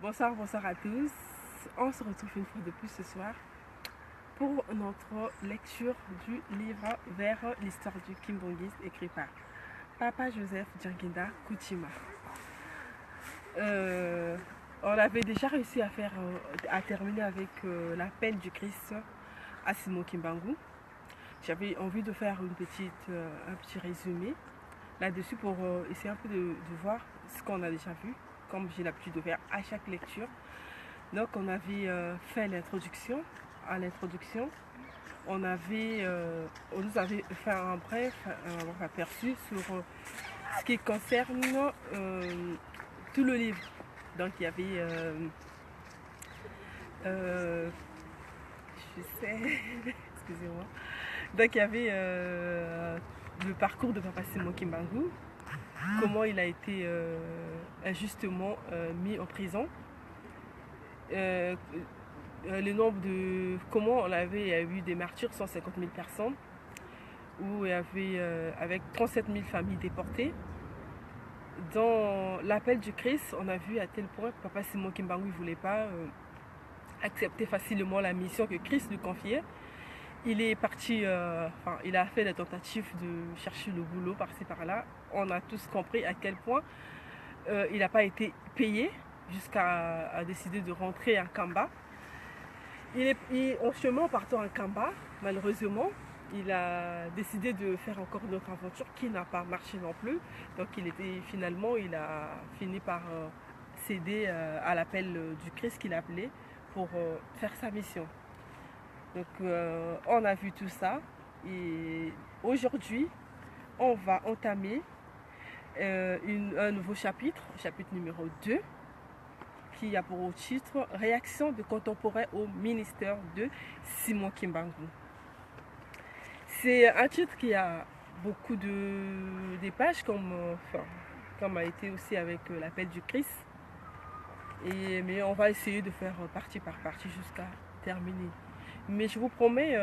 Bonsoir, bonsoir à tous. On se retrouve une fois de plus ce soir pour notre lecture du livre Vers l'histoire du kimbangiste écrit par Papa Joseph Djanginda Kuchima. On avait déjà réussi à terminer avec l'appel du Christ à Simon Kimbangu. J'avais envie de faire un petit résumé là-dessus pour essayer un peu de voir ce qu'on a déjà vu, comme j'ai l'habitude de faire à chaque lecture. Donc on avait fait l'introduction. À l'introduction, on nous avait fait un bref aperçu sur ce qui concerne tout le livre. Donc il y avait je sais excusez-moi. Donc il y avait le parcours de Papa Simon Kimbangu, comment il a été injustement mis en prison, le nombre de... comment il y a eu des martyrs, 150 000 personnes, où il y avait avec 37 000 familles déportées. Dans l'appel du Christ, on a vu à tel point que Papa Simon Kimbangu ne voulait pas accepter facilement la mission que Christ lui confiait. Il est parti, il a fait des tentatives de chercher le boulot par-ci par-là. On a tous compris à quel point il n'a pas été payé jusqu'à décider de rentrer à Kamba. En chemin en partant à Kamba, malheureusement, il a décidé de faire encore une autre aventure qui n'a pas marché non plus. Donc il a fini par céder à l'appel du Christ qu'il appelait pour faire sa mission. Donc on a vu tout ça et aujourd'hui on va entamer un nouveau chapitre numéro 2, qui a pour titre Réaction de contemporains au ministère de Simon Kimbangu. C'est un titre qui a beaucoup de pages, comme a été aussi avec l'appel du Christ. Mais on va essayer de faire partie par partie jusqu'à terminer. Mais je vous promets,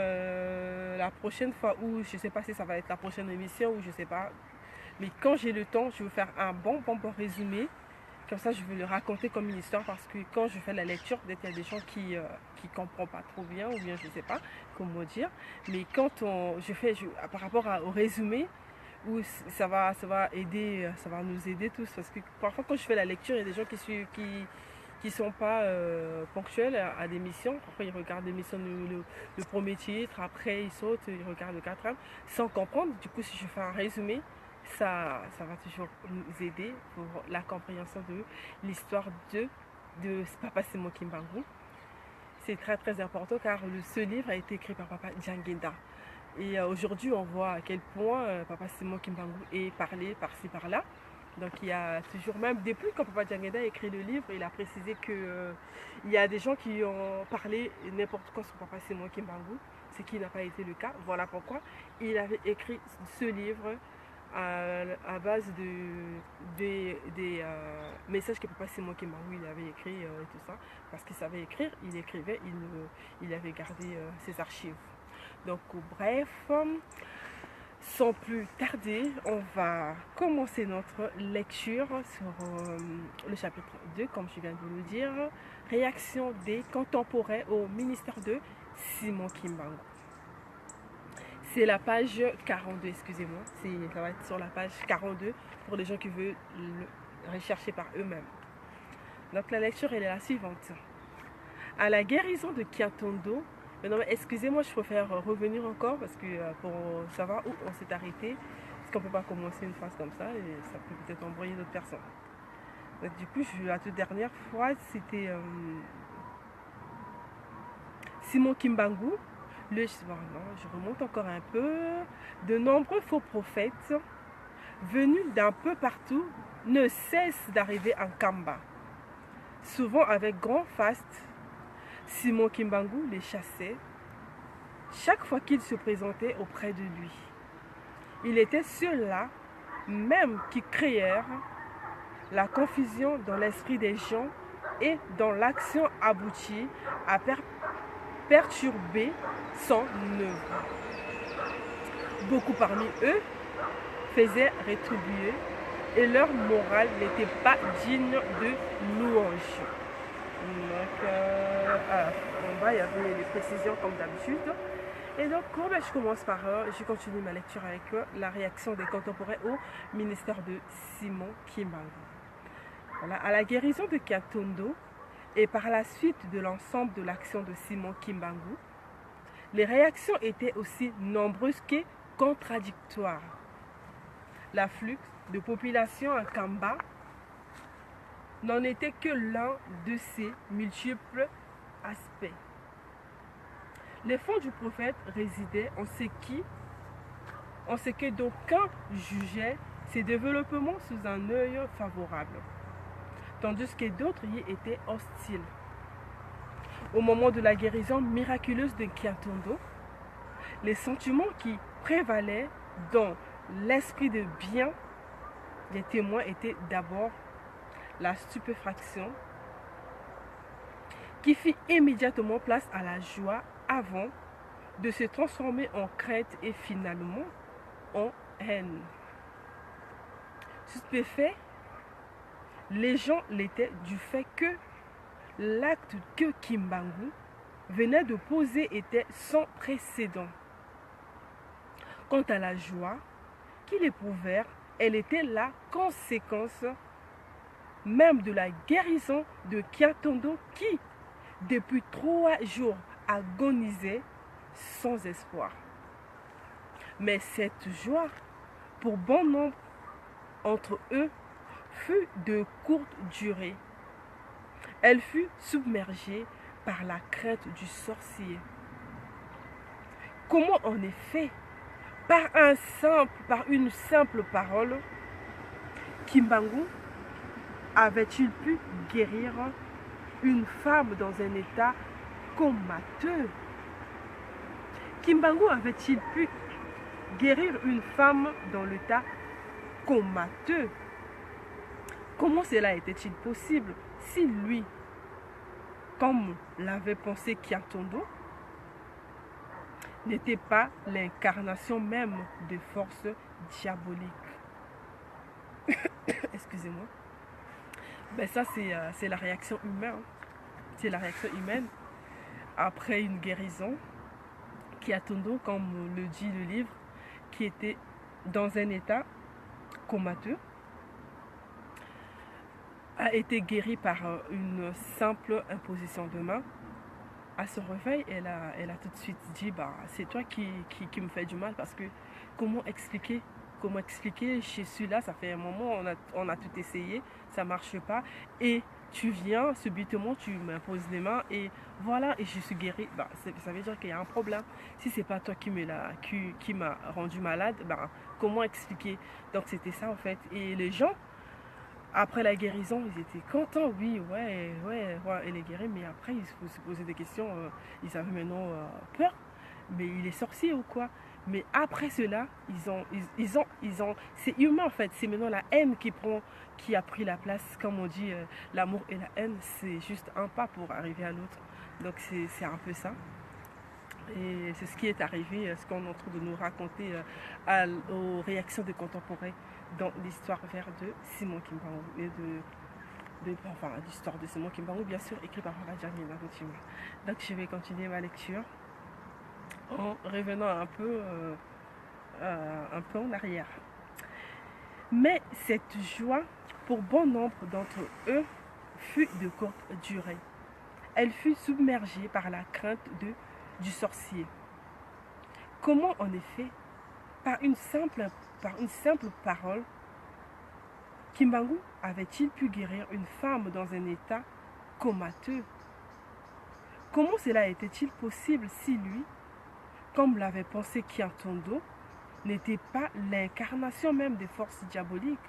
la prochaine fois, ou je ne sais pas si ça va être la prochaine émission, ou je ne sais pas, mais quand j'ai le temps, je vais faire un bon résumé. Comme ça, je vais le raconter comme une histoire, parce que quand je fais la lecture, peut-être il y a des gens qui ne comprennent pas trop bien, ou bien je ne sais pas comment dire. Mais quand par rapport au résumé, où ça va aider, ça va nous aider tous, parce que parfois quand je fais la lecture, il y a des gens qui sont pas ponctuels à des missions. Parfois ils regardent l'émission, le premier titre, après ils sautent, ils regardent le quatrième, sans comprendre. Du coup, si je fais un résumé, ça va toujours nous aider pour la compréhension de l'histoire de Papa Simon Kimbangu. C'est très très important, car ce livre a été écrit par Papa Djanginda. Et aujourd'hui, on voit à quel point Papa Simon Kimbangu est parlé par-ci par-là. Donc il y a toujours, même depuis quand Papa Djanginda a écrit le livre, il a précisé que il y a des gens qui ont parlé n'importe quoi sur Papa Simon Kimbangu, ce qui n'a pas été le cas. Voilà pourquoi il avait écrit ce livre à base des messages que Papa Simon Kimbangu il avait écrit et tout ça, parce qu'il savait écrire, il écrivait, il avait gardé ses archives. Donc bref, sans plus tarder, on va commencer notre lecture sur le chapitre 2, comme je viens de le dire, Réaction des contemporains au ministère de Simon Kimbangu. C'est la page 42, excusez-moi, ça va être sur la page 42 pour les gens qui veulent le rechercher par eux-mêmes. Donc la lecture elle est la suivante. À la guérison de Kiatondo, excusez-moi, je préfère revenir encore parce que pour savoir où on s'est arrêté, parce qu'on ne peut pas commencer une phrase comme ça et ça peut peut-être embrouiller d'autres personnes. Donc, du coup, la toute dernière fois, c'était Simon Kimbangu. Je remonte encore un peu. De nombreux faux prophètes venus d'un peu partout ne cessent d'arriver en Kamba. Souvent avec grand faste, Simon Kimbangu les chassait chaque fois qu'il se présentait auprès de lui. Il était ceux-là même qui créèrent la confusion dans l'esprit des gens et dans l'action aboutie à perturber son œuvre. Beaucoup parmi eux faisaient rétribuer et leur morale n'était pas digne de louange. bas, il y avait les précisions comme d'habitude. Et donc, je commence par, je continue ma lecture avec la réaction des contemporains au ministère de Simon Kimbangu. Voilà, à la guérison de Kiatondo et par la suite de l'ensemble de l'action de Simon Kimbangu, les réactions étaient aussi nombreuses que contradictoires. L'afflux de population en Kamba n'en était que l'un de ses multiples aspects. Les fonds du prophète résidaient en ce que d'aucuns jugeaient ses développements sous un œil favorable, tandis que d'autres y étaient hostiles. Au moment de la guérison miraculeuse de Kiatondo, les sentiments qui prévalaient dans l'esprit de bien des témoins étaient d'abord la stupéfaction, qui fit immédiatement place à la joie avant de se transformer en crainte et finalement en haine. Stupéfaits, les gens l'étaient du fait que l'acte que Kimbangu venait de poser était sans précédent. Quant à la joie qu'ils éprouvèrent, elle était la conséquence même de la guérison de Kiatondo qui, depuis 3 jours, agonisait sans espoir. Mais cette joie, pour bon nombre entre eux, fut de courte durée. Elle fut submergée par la crainte du sorcier. Comment en effet, par une simple parole, Kimbangu avait-il pu guérir une femme dans un état comateux? Kimbangu avait-il pu guérir une femme dans l'état comateux? Comment cela était-il possible si lui, comme l'avait pensé Kiatondo, n'était pas l'incarnation même des forces diaboliques? Excusez-moi. Ben ça, c'est la réaction humaine. C'est la réaction humaine après une guérison. Kiatondo, comme le dit le livre, qui était dans un état comateux, a été guérie par une simple imposition de main. À son réveil, elle a tout de suite dit, bah, c'est toi qui me fais du mal, parce que comment expliquer je suis là, ça fait un moment, on a tout essayé, ça ne marche pas, et tu viens subitement, tu m'imposes les mains, et voilà, et je suis guérie. Bah, ça veut dire qu'il y a un problème. Si c'est pas toi qui m'a rendu malade, bah, comment expliquer? Donc c'était ça en fait. Et les gens, après la guérison, ils étaient contents, oui, ouais, elle est guérie, mais après, ils se posaient des questions, ils avaient maintenant peur, mais il est sorcier ou quoi? Mais après cela, c'est humain en fait, c'est maintenant la haine qui a pris la place, comme on dit, l'amour et la haine, c'est juste un pas pour arriver à l'autre, donc c'est un peu ça. Et c'est ce qui est arrivé, ce qu'on est en train de nous raconter aux réactions des contemporains dans l'histoire vers de Simon Kimbangu et l'histoire de Simon Kimbangu, bien sûr, écrit par Rajani Narutima. Donc je vais continuer ma lecture en revenant un peu en arrière. Mais cette joie, pour bon nombre d'entre eux, fut de courte durée. Elle fut submergée par la crainte du sorcier. Comment en effet, par une simple parole, Kimbangu avait-il pu guérir une femme dans un état comateux? Comment cela était-il possible si lui, comme l'avait pensé Kiatondo, n'était pas l'incarnation même des forces diaboliques?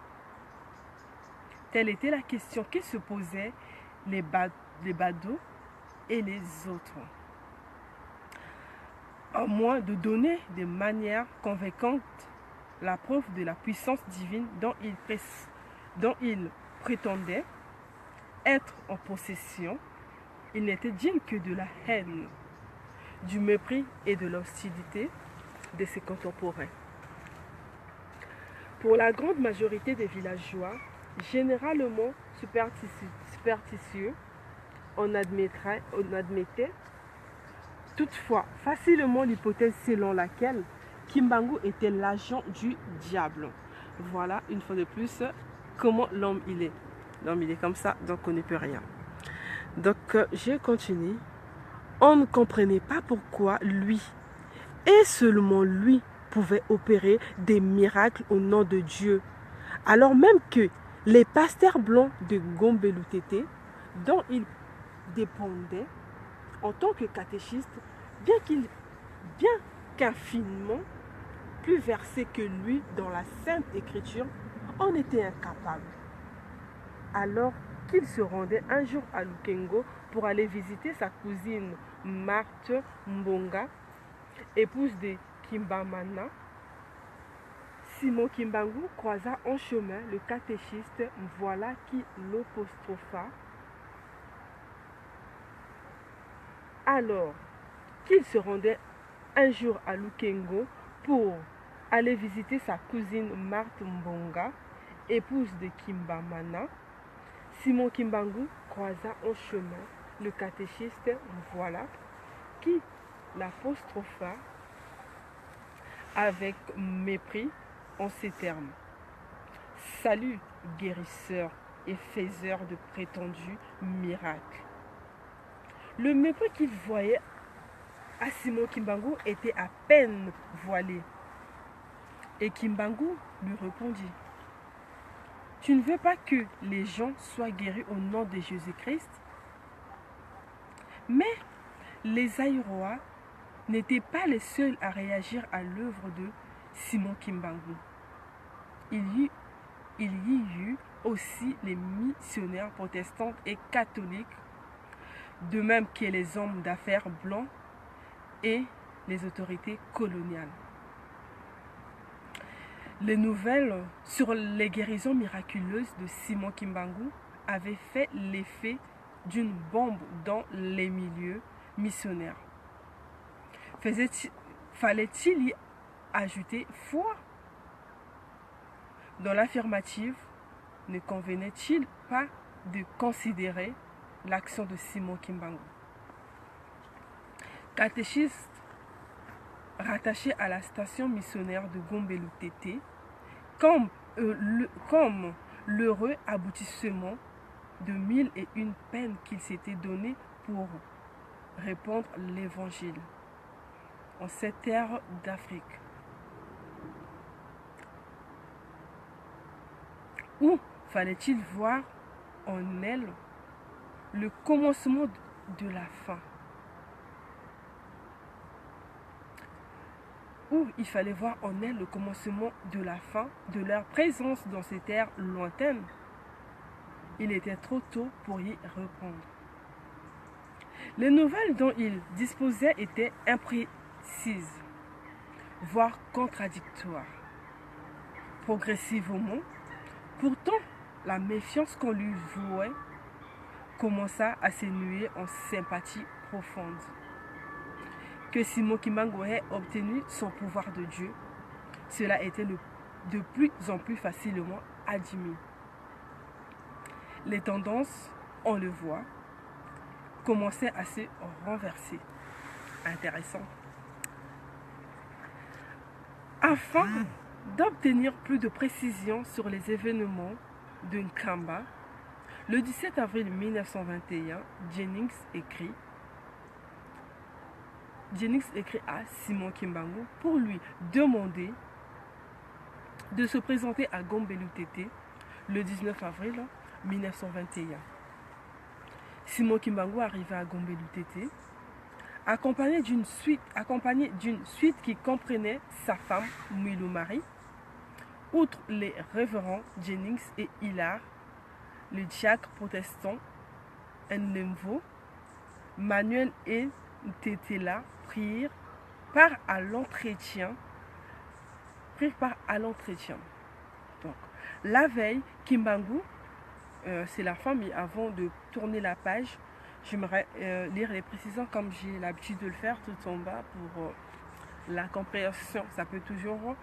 Telle était la question que se posaient les badauds et les autres. À moins de donner de manière convaincante la preuve de la puissance divine dont il prétendait être en possession, il n'était digne que de la haine, du mépris et de l'hostilité de ses contemporains. Pour la grande majorité des villageois, généralement superstitieux, on admettait toutefois facilement l'hypothèse selon laquelle Kimbangu était l'agent du diable. Voilà, une fois de plus, comment l'homme il est. L'homme il est comme ça, donc on ne peut rien. Donc je continue. On ne comprenait pas pourquoi lui, et seulement lui, pouvait opérer des miracles au nom de Dieu. Alors même que les pasteurs blancs de Gombe-Lutete, dont il dépendait en tant que catéchiste, bien qu'infiniment plus versé que lui dans la Sainte Écriture, en était incapable. Alors qu'il se rendait un jour à Lukengo pour aller visiter sa cousine Marthe Mbonga, épouse de Kimbamana, Simon Kimbangu croisa en chemin le catéchiste, voilà qui l'apostropha. Alors qu'il se rendait un jour à Lukengo pour aller visiter sa cousine Marthe Mbonga, épouse de Kimbamana, Simon Kimbangu croisa en chemin le catéchiste, voilà qui l'apostropha avec mépris en ces termes. Salut, guérisseur et faiseur de prétendus miracles. Le mépris qu'il voyait à Simon Kimbangu était à peine voilé. Et Kimbangu lui répondit: tu ne veux pas que les gens soient guéris au nom de Jésus-Christ? Mais les Aïrois n'étaient pas les seuls à réagir à l'œuvre de Simon Kimbangu. Il y eut aussi les missionnaires protestants et catholiques, de même que les hommes d'affaires blancs et les autorités coloniales. Les nouvelles sur les guérisons miraculeuses de Simon Kimbangu avaient fait l'effet d'une bombe dans les milieux missionnaires. Fallait-il y ajouter foi? Dans l'affirmative, ne convenait-il pas de considérer l'action de Simon Kimbangu, catéchiste rattaché à la station missionnaire de Gombe-Lutete, comme l'heureux aboutissement de 1001 peines qu'il s'était donné pour répandre l'évangile en cette terre d'Afrique. Ou fallait-il voir en elle le commencement de la fin? Ou il fallait voir en elle le commencement de la fin de leur présence dans ces terres lointaines? Il était trop tôt pour y répondre. Les nouvelles dont il disposait étaient imprécises, voire contradictoires. Progressivement, pourtant, la méfiance qu'on lui vouait commença à s'énuer en sympathie profonde. Que Simon Kimbangu ait obtenu son pouvoir de Dieu, cela était de plus en plus facilement admis. Les tendances, on le voit, commençaient à se renverser. Intéressant. Afin d'obtenir plus de précisions sur les événements de Nkamba, le 17 avril 1921, Jennings écrit à Simon Kimbangu pour lui demander de se présenter à Gombe-Lutete le 19 avril 1921. Simon Kimbangu arriva à Gombe-Lutete accompagné d'une suite qui comprenait sa femme Mwilo Marie, outre les révérends Jennings et Hilar, le diacre protestant Nlemvo, Manuel et Tetela prirent part à l'entretien. Donc, la veille, Kimbangu, c'est la femme, et avant de tourner la page, j'aimerais lire les précisions comme j'ai l'habitude de le faire tout en bas pour la compréhension. Ça peut toujours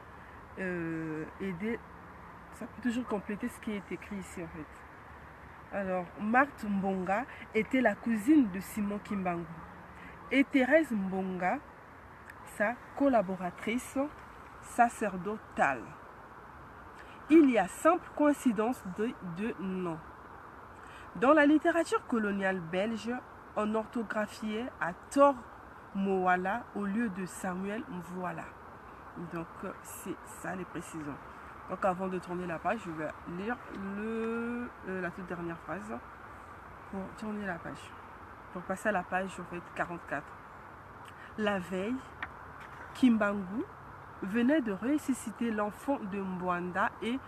aider, ça peut toujours compléter ce qui est écrit ici en fait. Alors, Marthe Mbonga était la cousine de Simon Kimbangu. et Thérèse Mbonga, sa collaboratrice sacerdotale. Il y a simple coïncidence de nom. Dans la littérature coloniale belge, on orthographiait à tort Moala au lieu de Samuel Mvoala. Donc, c'est ça les précisions. Donc, avant de tourner la page, je vais lire la toute dernière phrase pour tourner la page. Pour passer à la page, en fait, 44. La veille, Kimbangu venait de ressusciter l'enfant de Mbwanda et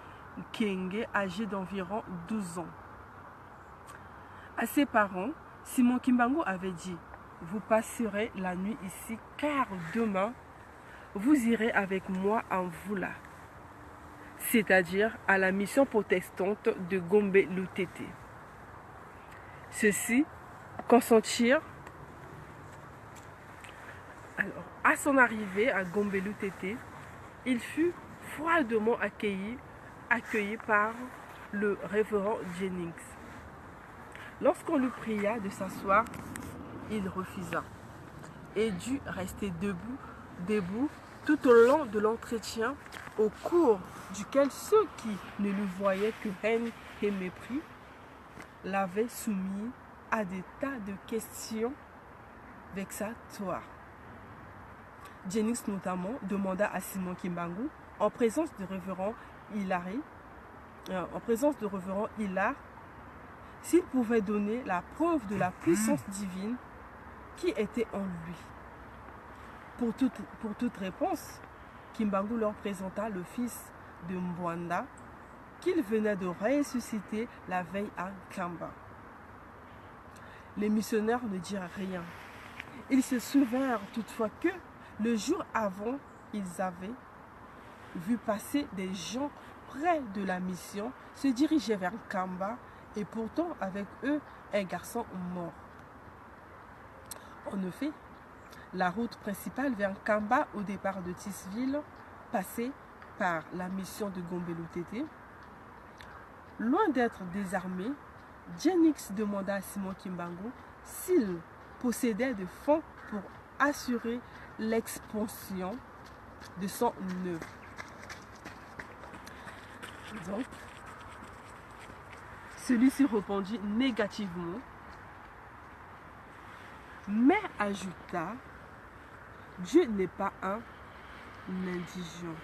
Kenge, âgé d'environ 12 ans. À ses parents, Simon Kimbangu avait dit « Vous passerez la nuit ici, car demain, vous irez avec moi en Voula, c'est-à-dire à la mission protestante de Gombe Lutete. » Ceux-ci consentirent. Alors, à son arrivée à Gombe Lutete, il fut froidement accueilli par le révérend Jennings. Lorsqu'on lui pria de s'asseoir, il refusa et dut rester debout tout au long de l'entretien, au cours duquel ceux qui ne lui voyaient que haine et mépris l'avaient soumis à des tas de questions vexatoires. Jennings notamment demanda à Simon Kimbangu, en présence du révérend Hilaire, s'il pouvait donner la preuve de la puissance divine qui était en lui. Pour toute réponse, Kimbangu leur présenta le fils de Mbwanda qu'il venait de ressusciter la veille à Kamba. Les missionnaires ne dirent rien. Ils se souvinrent toutefois que le jour avant, ils avaient vu passer des gens près de la mission se diriger vers Kamba et pourtant avec eux un garçon mort. En effet, la route principale vers Kamba au départ de Tisville passait par la mission de Gombe Lutete. Loin d'être désarmé, Jennings demanda à Simon Kimbangu s'il possédait des fonds pour assurer l'expansion de son œuvre. Donc, celui-ci répondit négativement, mais ajouta « Dieu n'est pas un indigent.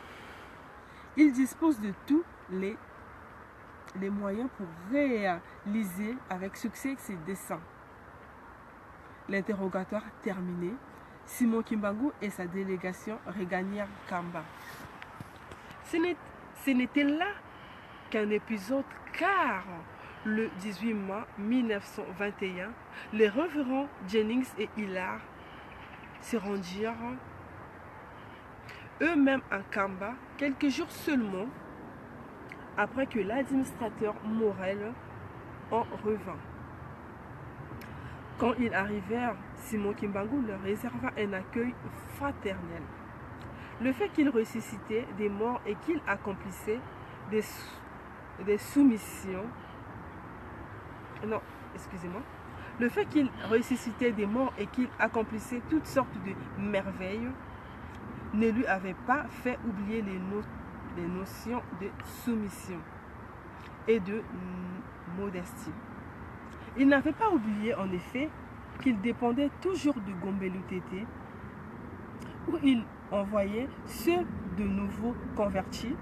Il dispose de tous les moyens pour réaliser avec succès ses desseins. » L'interrogatoire terminé, Simon Kimbangu et sa délégation regagnèrent Kamba. Ce n'était là qu'un épisode, car le 18 mai 1921, les révérends Jennings et Hilaire se rendirent eux-mêmes à Kamba quelques jours seulement après que l'administrateur Morel en revint. Quand ils arrivèrent, Simon Kimbangu leur réserva un accueil fraternel. Le fait qu'il ressuscitait des morts et qu'il accomplissait des soumissions. Non, excusez-moi. Le fait qu'il ressuscitait des morts et qu'il accomplissait toutes sortes de merveilles ne lui avait pas fait oublier les notions de soumission et de modestie. Il n'avait pas oublié en effet qu'il dépendait toujours de Gombe Lutete, où il envoyait ceux de nouveaux convertis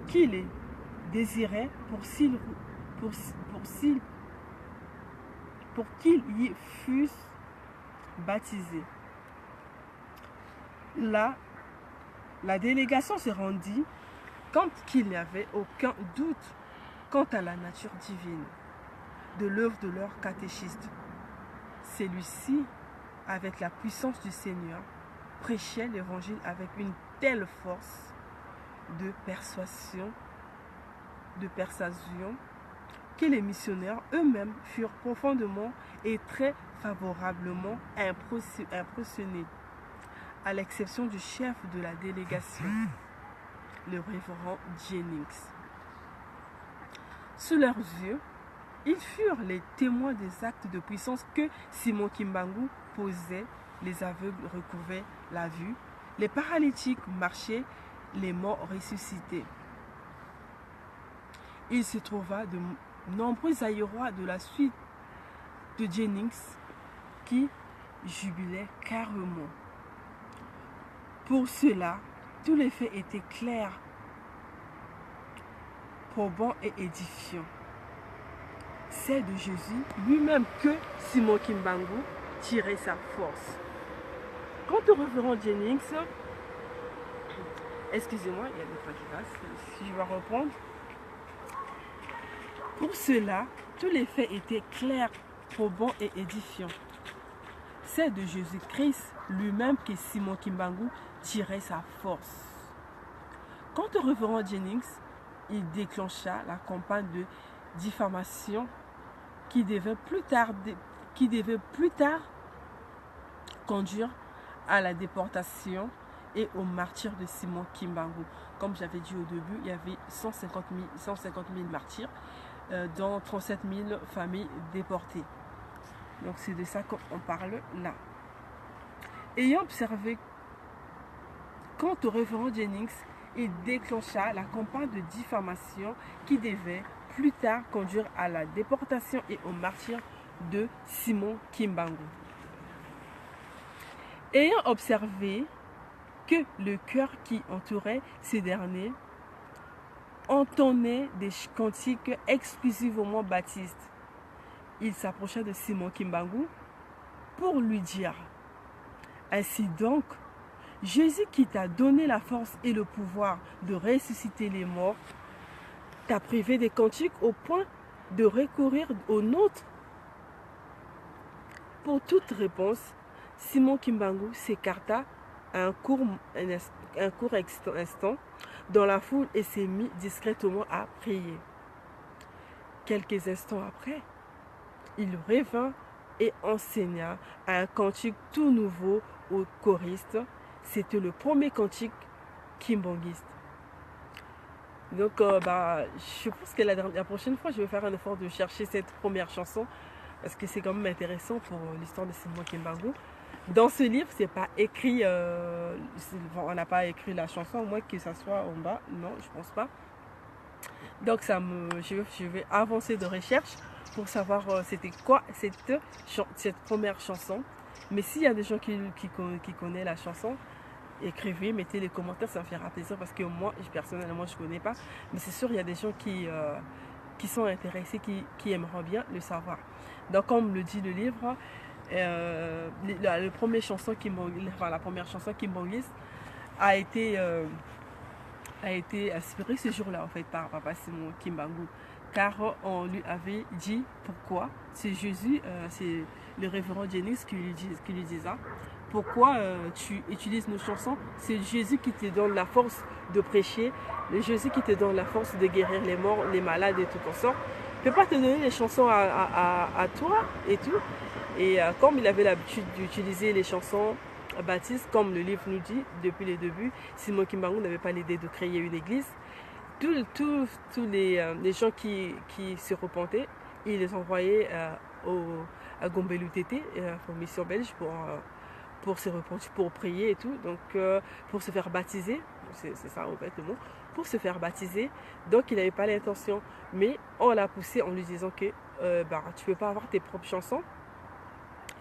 qui les désiraient pour qu'ils y fussent baptisés. Là, la délégation se rendit compte qu'il n'y avait aucun doute quant à la nature divine de l'œuvre de leur catéchiste. Celui-ci, avec la puissance du Seigneur, prêchait l'évangile avec une telle force de persuasion que les missionnaires eux-mêmes furent profondément et très favorablement impressionnés, à l'exception du chef de la délégation, le révérend Jennings. Sous leurs yeux, Ils furent les témoins des actes de puissance que Simon Kimbangu posait. Les aveugles recouvraient la vue, les paralytiques marchaient, les morts ressuscités. Il se trouva de nombreux aérois de la suite de Jennings qui jubilaient carrément. Pour cela, tous les faits étaient clairs, probants et édifiants. C'est de Jésus lui-même que Simon Kimbangu tirait sa force. Quant au révérend Jennings, excusez-moi, il y a des fois qui passent, si je vais reprendre. Pour cela, tous les faits étaient clairs, probants et édifiants. C'est de Jésus-Christ lui-même que Simon Kimbangu tirait sa force. Quant au révérend Jennings, il déclencha la campagne de diffamation qui devait plus tard conduire à la déportation et au martyre de Simon Kimbangu. Comme j'avais dit au début, il y avait 150 000 martyrs, dont 37 000 familles déportées. Donc c'est de ça qu'on parle là. Ayant observé, quant au révérend Jennings, il déclencha la campagne de diffamation qui devait plus tard conduire à la déportation et au martyre de Simon Kimbangu. Ayant observé que le chœur qui entourait ces derniers entonnait des cantiques exclusivement baptistes, il s'approcha de Simon Kimbangu pour lui dire: ainsi donc, Jésus qui t'a donné la force et le pouvoir de ressusciter les morts, t'a privé des cantiques au point de recourir aux nôtres. Pour toute réponse, Simon Kimbangu s'écarta un court instant dans la foule et s'est mis discrètement à prier. Quelques instants après, il revint et enseigna un cantique tout nouveau aux choristes. C'était le premier cantique kimbanguiste. Donc, je pense que la prochaine fois, je vais faire un effort de chercher cette première chanson parce que c'est quand même intéressant pour l'histoire de Simon Kimbangu. Dans ce livre, c'est pas écrit, on n'a pas écrit la chanson, au moins que ça soit en bas. Non, je pense pas. Donc, je vais avancer de recherche pour savoir c'était quoi cette première chanson. Mais s'il y a des gens qui connaissent la chanson, écrivez, mettez les commentaires, ça me fera plaisir parce que moi, personnellement, je ne connais pas. Mais c'est sûr, il y a des gens qui sont intéressés, qui aimeraient bien le savoir. Donc, comme le dit le livre, la première chanson kimbanguiste a été inspirée ce jour-là, en fait, par Papa Simon Kimbangu. Car on lui avait dit pourquoi. C'est Jésus, c'est le révérend Jennings qui lui dit ça. Pourquoi tu utilises nos chansons? C'est Jésus qui te donne la force de prêcher, le Jésus qui te donne la force de guérir les morts, les malades et tout comme ça. Il ne peut pas te donner les chansons à toi et tout. Et comme il avait l'habitude d'utiliser les chansons baptistes, comme le livre nous dit depuis le début, Simon Kimbangu n'avait pas l'idée de créer une église. Tous les gens qui se repentaient, il les envoyait à Gombe-Lutete, pour mission belge, pour se repentir, pour prier et tout, donc pour se faire baptiser, c'est ça en fait le mot, pour se faire baptiser. Donc il n'avait pas l'intention, mais on l'a poussé en lui disant que tu ne peux pas avoir tes propres chansons.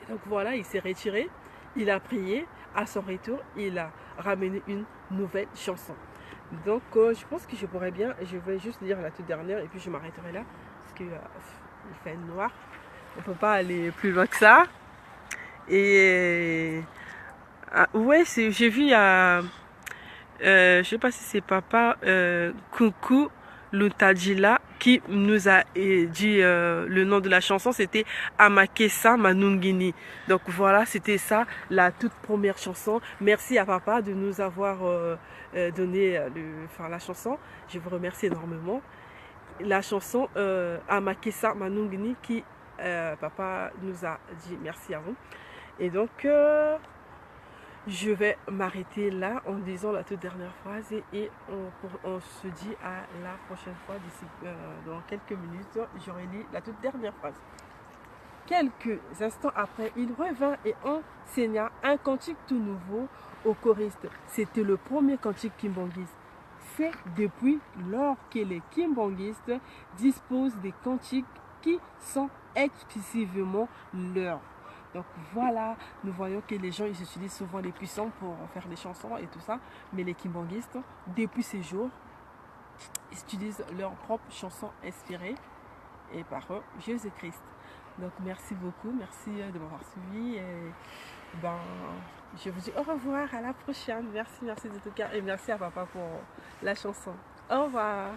Et donc voilà, il s'est retiré, il a prié, à son retour, il a ramené une nouvelle chanson. Donc je pense que je pourrais bien, je vais juste lire la toute dernière et puis je m'arrêterai là, parce qu'il fait noir, on ne peut pas aller plus loin que ça. Et ouais, j'ai vu je sais pas si c'est papa Coucou Lutajila qui nous a dit le nom de la chanson, c'était Amakesa Manungini. Donc voilà, c'était ça la toute première chanson. Merci à papa de nous avoir donné la chanson. Je vous remercie énormément. La chanson Amakesa Manungini qui papa nous a dit merci à vous. Et donc je vais m'arrêter là en disant la toute dernière phrase et on se dit à la prochaine fois. D'ici dans quelques minutes, j'aurai lu la toute dernière phrase. Quelques instants après, il revint et enseigna un cantique tout nouveau aux choristes. C'était le premier cantique kimbangiste. C'est depuis lors que les kimbanguistes disposent des cantiques qui sont exclusivement leurs. Donc voilà, nous voyons que les gens ils utilisent souvent les puissants pour faire des chansons et tout ça, mais les kimbanguistes, depuis ces jours, ils utilisent leurs propres chansons inspirées et par Jésus-Christ. Donc merci beaucoup, merci de m'avoir suivi et ben, je vous dis au revoir, à la prochaine. Merci de tout cœur et merci à papa pour la chanson. Au revoir.